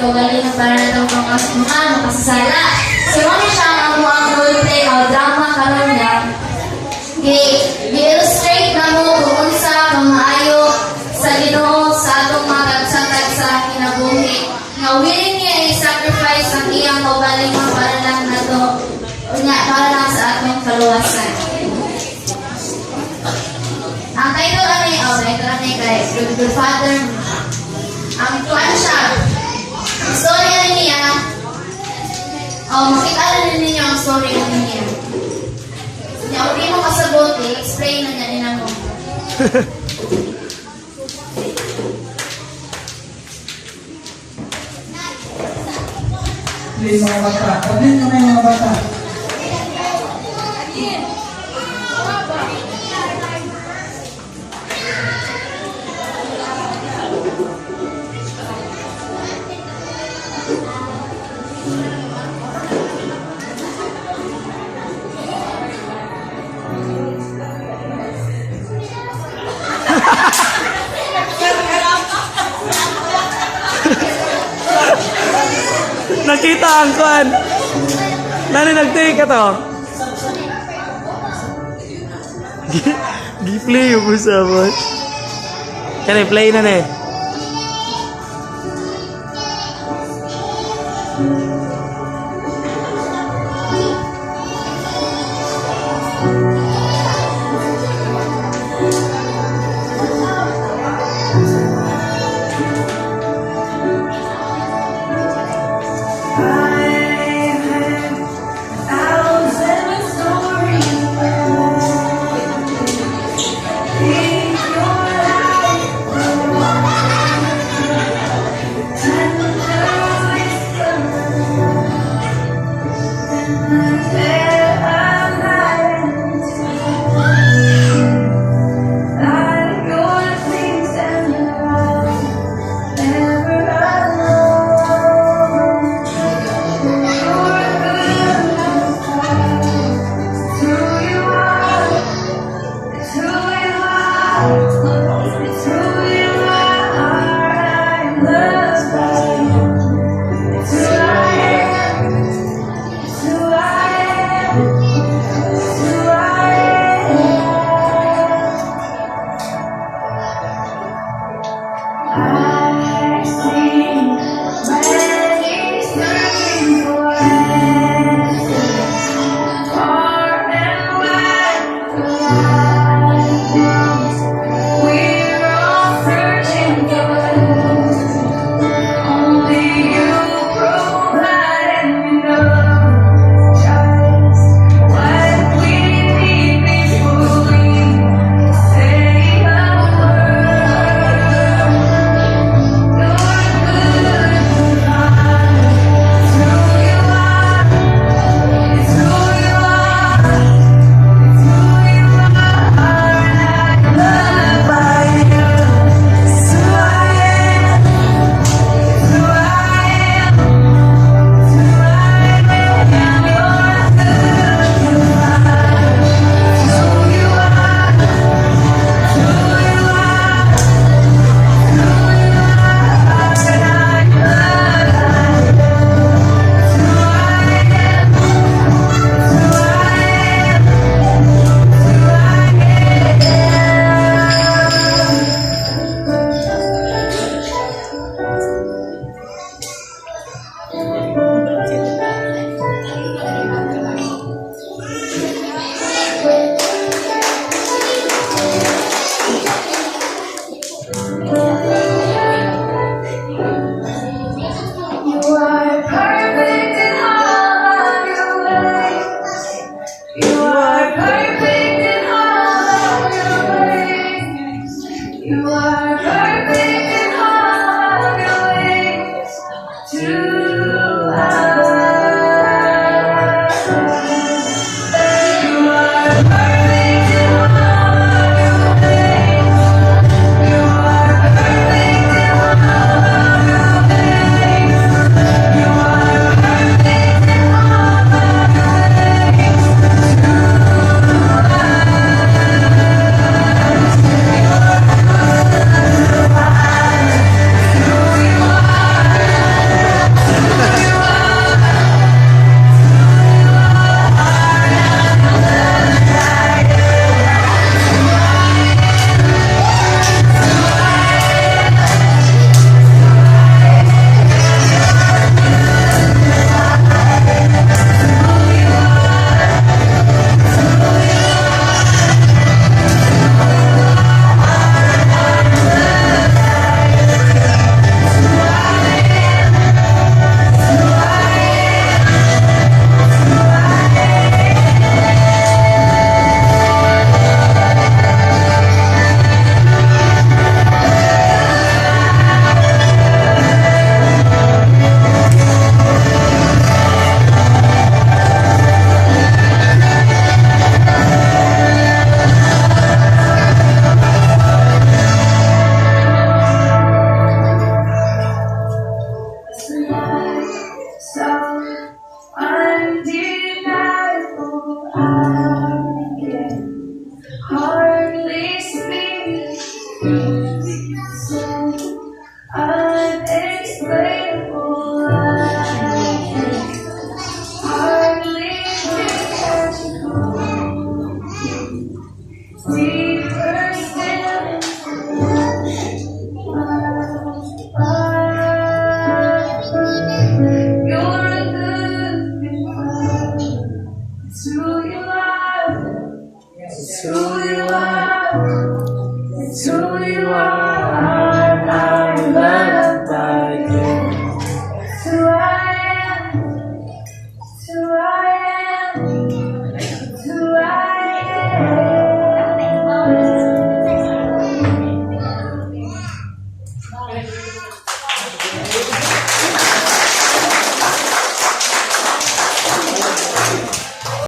kaugalingon para na itong mga makasasala. So, ano siya ang mga roleplay o drama karon nga. I-illustrate na mo kung unsa kang maayo sa Ginoo sa atong mga kagsatag sa kinabuhi. Nga willing niya i-sacrifice ang iyang kaugalingon para lang na to, para lang sa atong kaluwasan. Ang title ani kay Good Father. Ang tuwan siya. Ang story niya. Makita na ninyo ang story niya. Kaya kung di mo kasabot, explain na niya mo. Hindi mga bata. Pagin kami mga bata. Nakita ang kuan. Nani nag-take ka to? Gi-play yung usapan. Kani play na ne.